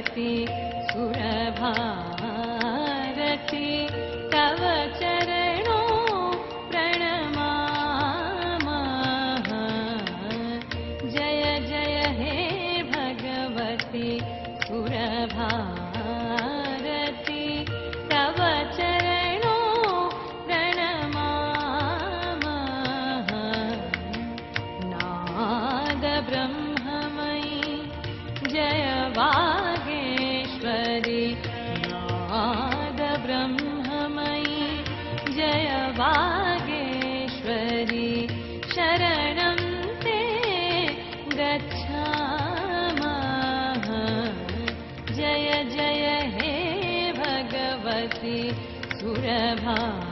भगवति सुरभारती तव चरणों प्रणमामः। जय जय हे भगवति सुरभारती तव चरणों प्रणमामः। नाद ब्रह्ममयी जय वागेश्वरी नाद ब्रह्ममयी जय वागेश्वरी शरणं ते गच्छामः। जय जय हे भगवति सुरभारती।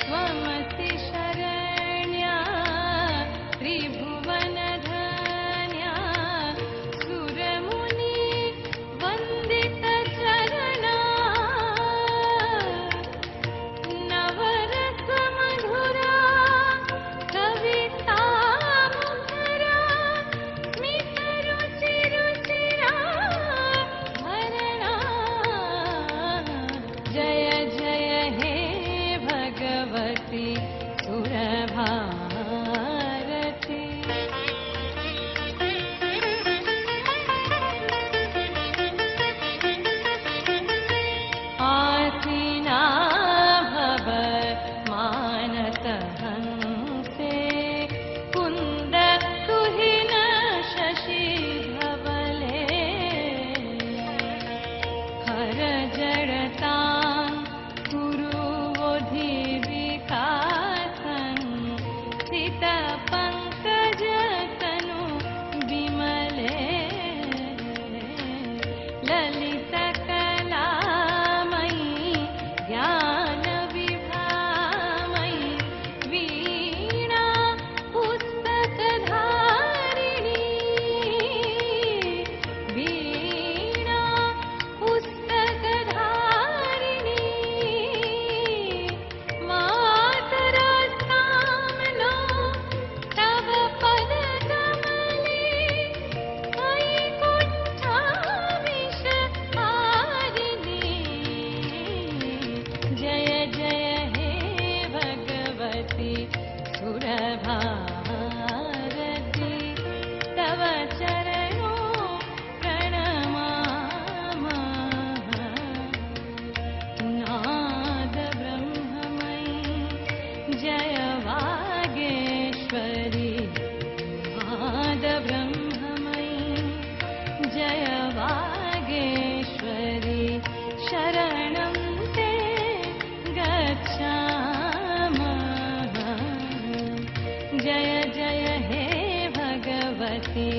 स्वमति शरण्या त्रिभुवनधन्या सुरमुनि वन्दित चरणा नवरस मधुरा कविता मुखरा स्मित रुचि रुचिरा भरणा। जय जय हे भगवति सुरभारती। आसीना भव मानत हंसे कुंद तुहिन शशि धवले हर जड़तां कुरुवोधि विकासं सित पंकज तनु विमले ललित कलामयी ज्ञान विभामयी वीणा पुस्तकधारिणी वीणा पुस्तकधारिणी मातरा सामनो तव पद कमले वैकुंठाविषहारिणी। जय जय हे भगवति सुरभारती तव चरणों प्रणमामः। नाद ब्रह्ममयी जय वागेश्वरी नाद ब्रह्ममयी जय वागेश्वरी शरणं ते गच्छामः। जय जय हे भगवति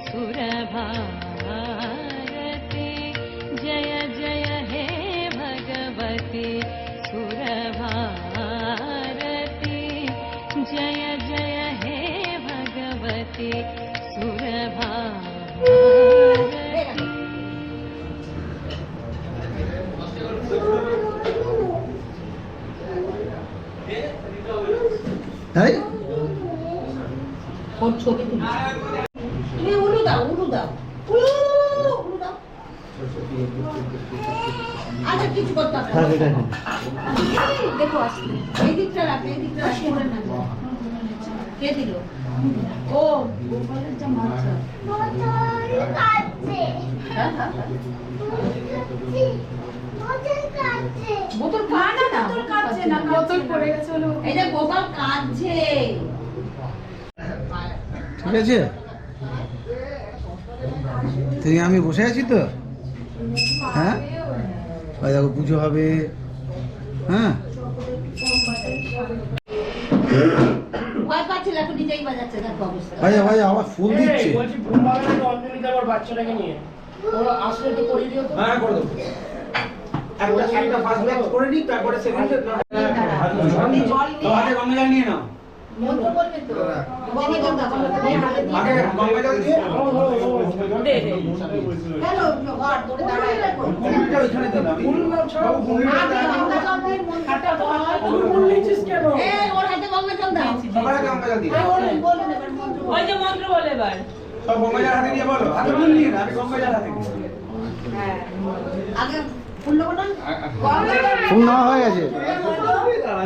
सुरभारती जय जय हे भगवति सुरभारती जय जय हे भगवति सुरभारती। তাই ওর ছবি তুলি তুমি উলু দাও উলু দাও উলু উলু দাও। আচ্ছা কিছু করতে হবে হ্যাঁ এটা দেখো আসলে এই দিকটা রাখো এই দিকটা রাখো করে না কে দিল ও গোপালের জামা আচ্ছা বোতল কাটছে না বোতল কাটছে না বোতল পড়ে গেছে হলো এই যে গোপাল কাটছে। ঠিক আছে তুই আমি বসে আছি তো হ্যাঁ ওই দেখো পুজো হবে হ্যাঁ ভয় পাচ্ছিল এখন নিজেই বাজাচ্ছে দেখো অবস্থা। ভাই ভাই আবার ফুল দিচ্ছে বলছি ঘুম পাবে না অঞ্জলি দেওয়ার বাচ্চাটাকে নিয়ে ও আসলে তো করে দিও তো। হ্যাঁ করে দেবো একটা ফার্স্ট ব্যাচ করে নি তারপরে সেকেন্ড আমি জল তো হাতে গঙ্গা জল নিয়ে নাও মন্ত্র বলবেন তো গঙ্গা জল দাও আগে গঙ্গা জল দিয়ে হ্যালো ধর ধরে দাঁড়ায় কুন্ডিটা ওইখানে দিন আমি ফুল না ছাড়া বাবু, কুন্ডিটা আগে দাও। গঙ্গা জল দিয়ে মন্ত্র হাঁটা তো হাত তুই ফুল নিচ্ছিস কেন? এই ওর হাতে গঙ্গা জল দাও সবার আগে গঙ্গা জল দিই। ওর বলে দেবেন মন্ত্র ওই যে মন্ত্র বলে এবার সব গঙ্গা জল হাতে নিয়ে বলো। হাতে ফুল নিয়ে না, আমি গঙ্গা জল হাতে নিই। হ্যাঁ আগে ফুল নেবো না গঙ্গা জল ফুল নেওয়া হয়ে গেছে।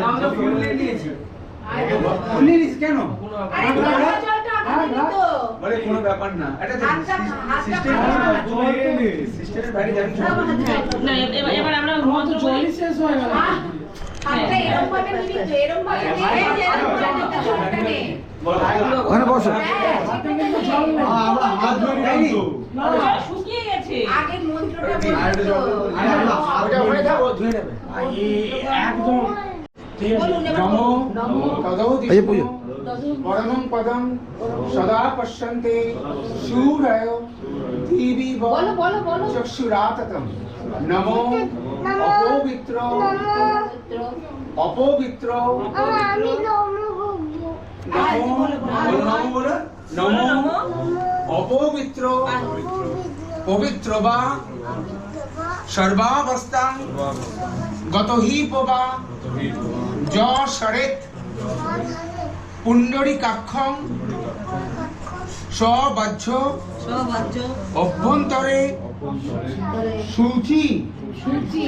আমরা ফুল নিয়ে নিয়েছি। ফুল নিয়ে নিস কেন? আরে গঙ্গা জলটা আগে দিবি তো বলে কোনো ব্যাপার না। এটা সিস্টেমের বাইরে যাবি না, আমার হাতে দাও। না এবার আমরা আমার তো মন্ত্র বলি জলই শেষ হয়ে গেল। হাতটা এরকম ভাবে নিবি তো এরকম ভাবে নে এরকম ভাবে জলটা নে ওখানে বসো। হ্যাঁ হাতে কিন্তু জল নেই। আমরা হাত ধরে যাইনি। না, জল শুকিয়ে গেছে আগে মন্ত্রটা বলবি তো আরে আমরা হাত ধরে যাবো, ধুয়ে নেবে। একদম ঠিক আছে। বলুন এবার নমো নমো তদৌ এই পুজো। পরমং পদম সদা পশ্যন্তে শূরয় দিবি বলো বলো বলো চক্ষুরাততম নমো অপবিত্র অপবিত্র নমো অপবিত্র পবিত্র বা সর্বাবস্থাং গতহি পবা য সরেত পুণ্ডরীকাক্ষং সবাহ্য অভ্যন্তরে শুচি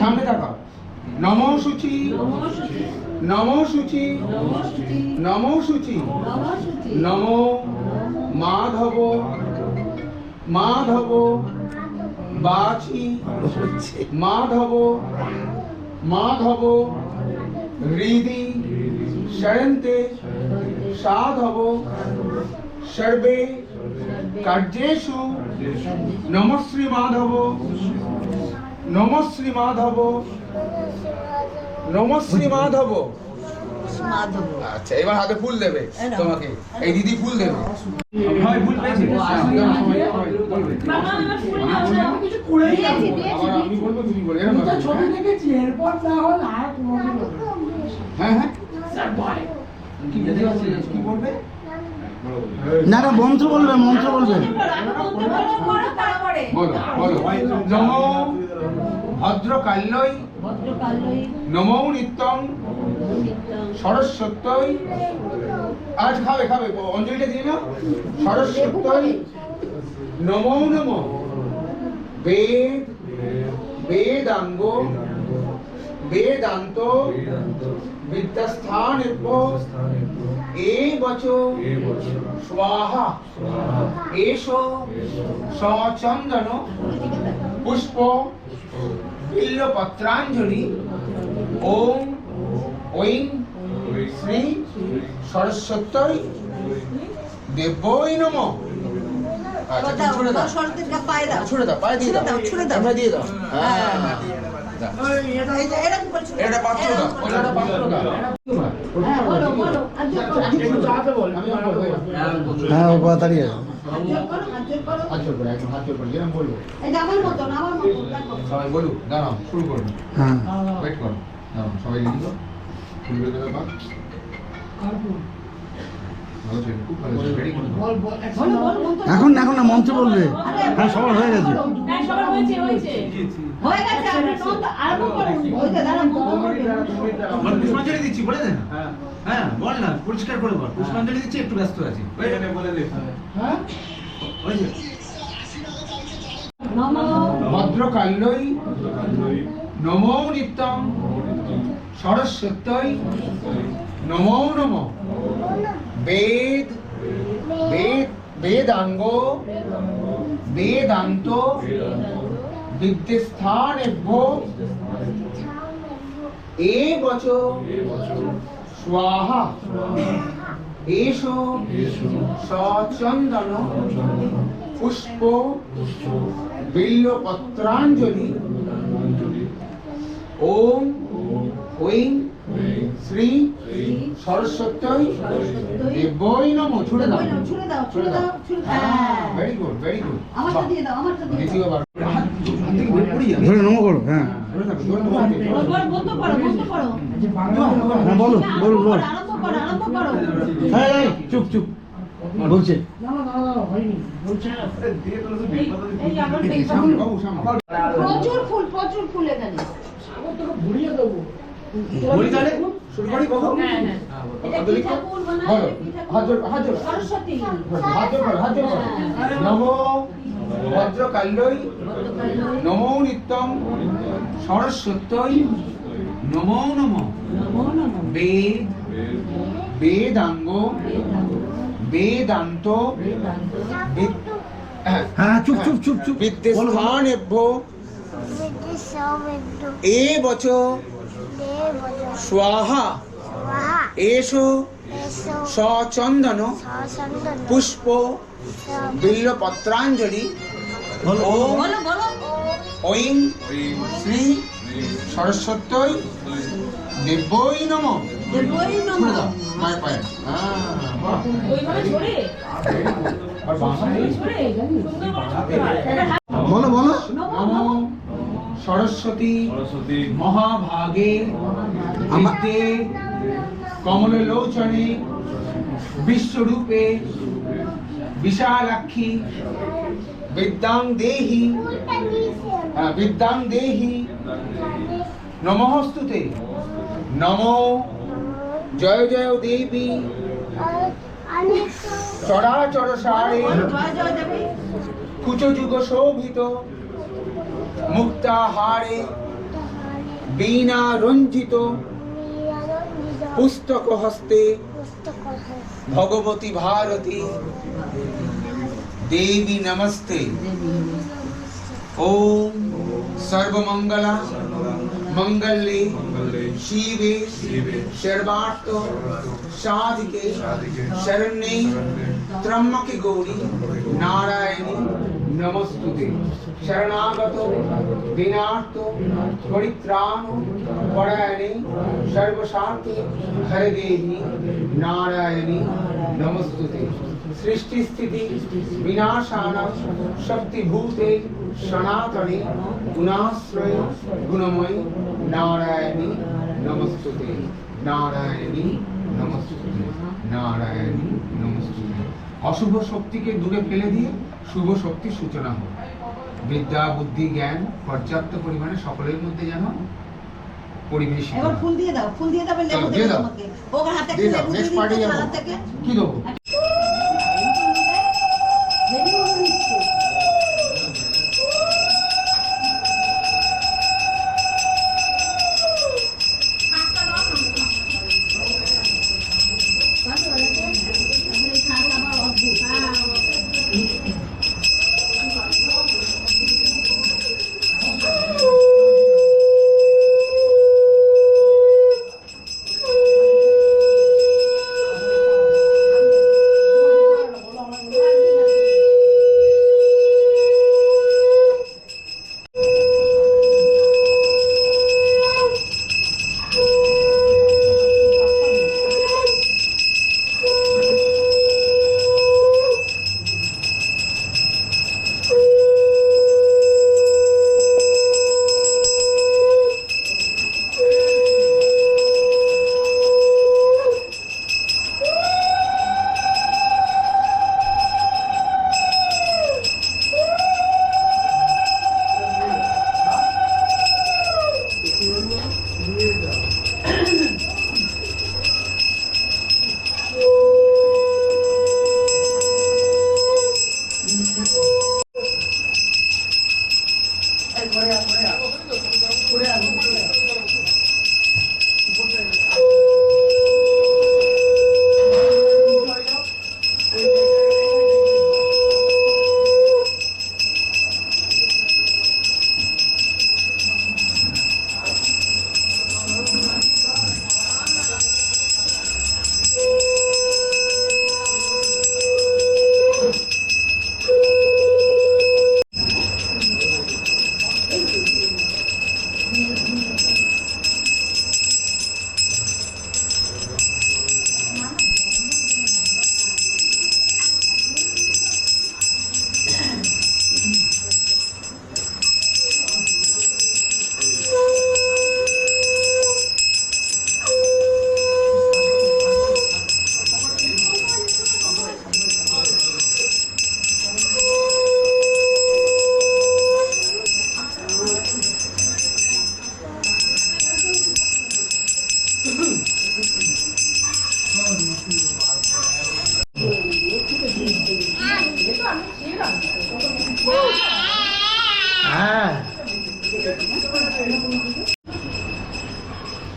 সামনে থাকা নম শুচি নম শুচি নম শুচি নম মাধব মাধব বাচি মাধব মাধব হৃদি শয়ন্তে সাধব সর্বে কার্যেষু নমশ্রী মাধব নমশ্রী মাধব নমশ্রী মাধব। আচ্ছা এবার হাতে ফুল দেবে তোমাকে, এই দিদি ফুল দেবে। হয় ফুল পেয়েছি। বাবা এবার ফুল আচ্ছা, দাও আমি কিছু করেই দিয়েছি, যাবো। দিয়েছি। আবার আমি বলবো তুমি বলে আমি তো ছবি দেখেছি, এরপর না হলে আর কোনোদিন হবে না। হ্যাঁ হ্যাঁ স্যার, bye। কি বলতে পারছিস? কি বলবে? না না মন্ত্র বলবে মন্ত্র বলবে। করো তারপরে বলো বলো নমো ভদ্রকাল্যই ভদ্রকালই নমো নিত্যং সরস্বত্যই। আজ খাবে খাবে অঞ্জলিটা দিয়ে নাও। সরস্বত্যই নমো নমো বেদ বেদাঙ্গ বেদান্ত বিদ্যাস্থান এ বচো স্বাহা এসো সচন্দন পুষ্প বিল্লপত্রাঞ্জলি ওম ঐং শ্রী সরস্বত্যই দেবৈ নমঃ। আচ্ছা তুমি ছুড়ে দাও, সরস্বতীকে পায়ে দাও ছুড়ে দাও, পায়ে দিয়ে দাও, ছুড়ে দাও। আমরা দিয়ে দাও। হ্যাঁ দাও। এই যে এরকম করে ছুড়ে এটা পাত্র দাও, ওটা পাত্র দাও। হ্যাঁ বলো বলো হাত জোড় করো একটু চালাতে বল। আমি বলবো। হ্যাঁ ও তাড়াতাড়ি আছে। হাত জোড় করো হাত জোড় করো হাত জোড় করে, একদম হাত জোড় করে, যেরকম বলবো। এই যে আমার মতন দেখো সবাই বলুক, দাঁড়াও, শুরু করুন। হ্যাঁ ওয়েট করো, দাঁড়াও, সবাই লিখো। শুরু করে দেবে বা? ভালো ছেলে, খুব ভালো ছেলে, very good. বল, বল, একশো বলো নয়। বলো মন্ত্র এখন এখন না মন্ত্র বলবে। হ্যাঁ সবার হয়ে গেছে। হ্যাঁ সবার হয়েছে হয়েছে হয়ে গেছে আপনি মন্ত্র আরম্ভ করুন ওই যে দাঁড়া মন্ত্র করবেন বল, পুষ্পাঞ্জলি দিচ্ছি, বলে দে না। হ্যাঁ বল না, পরিষ্কার করে বল। পুষ্পাঞ্জলি দিচ্ছি, একটু ব্যস্ত আছি। বলে দে। হ্যাঁ? ওই যে নমো ভদ্রকাল্যই নমো নিত্যং সরস্বত্যই নমো নমঃ বেদ বেদ বেদাঙ্গ বেদান্ত বিদ্যস্থানেভ্য এ বচো স্বাহা এষো সচন্দন পুষ্প বিল্লপত্রাঞ্জলি ওম ঐং শ্রী সরস্বত্যই দেবৈ নমঃ। ছুড়ে দাও, ছুড়ে দাও ছুড়ে দাও ছুড়ে হ্যাঁ ভেরি গুড ভেরি গুড। আমারটা দিয়ে দাও আমারটা দিয়ে দাও দ্বিতীয়বার হাত থেকে বের করিয়ে ধরে নমো করো। হ্যাঁ ধরে থাকো, ধরে থাকো। বন্ধ করো বন্ধ করো এই যে বাংলা বল। হ্যাঁ বলো বলো বল। আরম্ভ করো আরম্ভ করো হ্যাঁ এই, চুপ চুপ বলছে। দাঁড়াও, দাঁড়াও, হয়নি বলছে না এই আমার সামনে বাবু সামনে প্রচুর ফুল এখানে। আমার তোকে ঘুরিয়ে দেবো বলি তাহলে শুরু করি বাবু হ্যাঁ হ্যাঁ এটা কি ঠাকুর বানায়? বলো কি ঠাকুর? হাত জোড় হাত জোড় সরস্বতী। হাত জোড় নমো ভদ্রকাল্যই নমো নিত্যং সরস্বত্যই নমো নমঃ বেদ বেদাঙ্গ বেদান্ত হ্যাঁ চুপ চুপ চুপ চুপ বিদ্যস্থানেভ্য এবচ স্বাহা এষো সচন্দন পুষ্প বিল্বপত্রাঞ্জলি ওম বলো বলো। ঐং শ্রী সরস্বত্যই দেব্যই নমঃ। দেবই ছুড়ে নমঃ। দাও মায়ের পায়ে বাহ ওইভাবে ছড়ে আর বাঁশি ছড়ে সুন্দর করে ছড়তে হয় বলো বলো নমো সরস্বতী মহাভাগে বিদ্যে কমললোচনে বিশ্বরূপে বিশালাক্ষী বিদ্যাং দেহি নমস্তুতে নমো জয় জয় দেবী চরাচর সারে জয় জয় দেবী। কুচযুগ শোভিত মুক্তাহারে বীণা রঞ্জিত পুস্তক হস্তে ভগবতী ভারতী দেবী নমস্তে। ওম সর্বমঙ্গলা मंगल्ये शिवे सर्वार्थ साधिके शरण्ये त्र्यंबके गौरी नारायणी नमस्तुते। शरणागत दीनार्थ परित्राण परायणे सर्वशांति हरे देवी नारायणी नमस्तुते। सृष्टि स्थिति विनाशानां शक्तिभूते सनातने गुणाश्रय गुणमयी नारायणी नमस्तुते नारायणी नमस्तुते नारायणी नमस्तुते। अशुभ शक्ति के दूरे फेले दिए शुभ शक्ति सूचना हो। विद्या बुद्धि ज्ञान पर्याप्त परिमाणे सकलेर मध्य जेन परिवेशित। এবার ফুল দিয়ে দাও, ফুল দিয়ে দাও, লেবু দিয়ে দেবে দাও। তোমাকে। ওর হাতে দিয়ে একটা দাও, লেবু next দিয়ে party দিতে যাবো। থালা থেকে। কি দেবো? লেবু দিচ্ছি।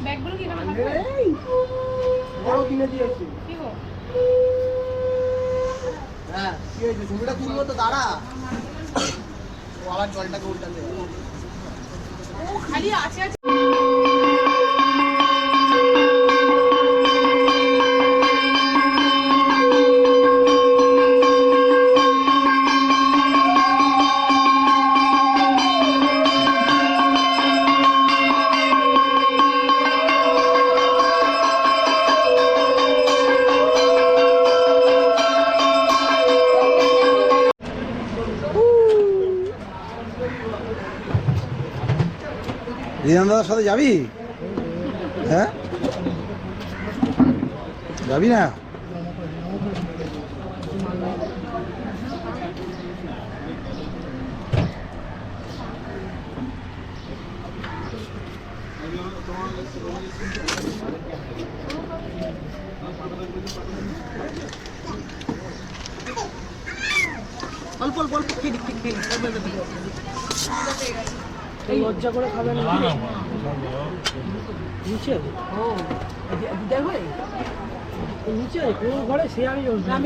ব্যাগগুলো কি এখানে বড় কিনে দিয়েছি। কি গো? হ্যাঁ কি হয়েছে তুমিটা তুলবো তো দাঁড়া ও আবার জলটাকে উল্টাতে ও খালি আছে আছে। রিয়ান দাদার সাথে যাবি? হ্যাঁ যাবি না? অল্প অল্প অল্প খেয়ে দিক খেয়ে এই লজ্জা করে খাবেন না। নিচে ও দিদার ঘরে নিচে কোন ঘরে সে আমি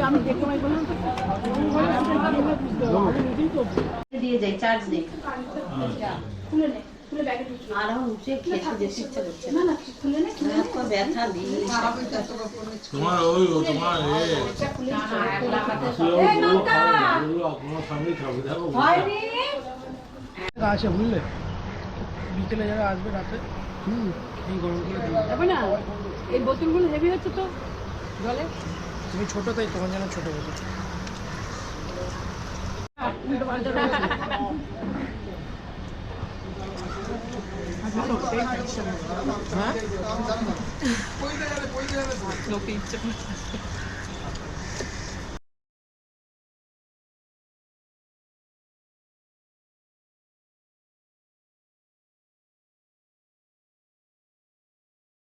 আমি দেখতে পাই বললাম তো কোন ঘরে আমি নিজেই তো দিয়ে যাই চার্জ নেই খুলে নে, খুলে ব্যাগে ঢুকিয়ে। আর এখন উঠে খেতে যেতে ইচ্ছা করছে না না খুলে নে, খুলে নে। তো ব্যথা দিই তোমার ওই তোমার এই নন্দা! তোমার সামনে খাবে দেখো হয়নি? আছে বুঝলে বিকেলে যারা আসবে রাতে এই গরম করে দিই যাবে না? এই বোতলগুলো হেভি হচ্ছে তো জলে। তুমি ছোট তাই তোমার জন্য ছোট বোতল হ্যাঁ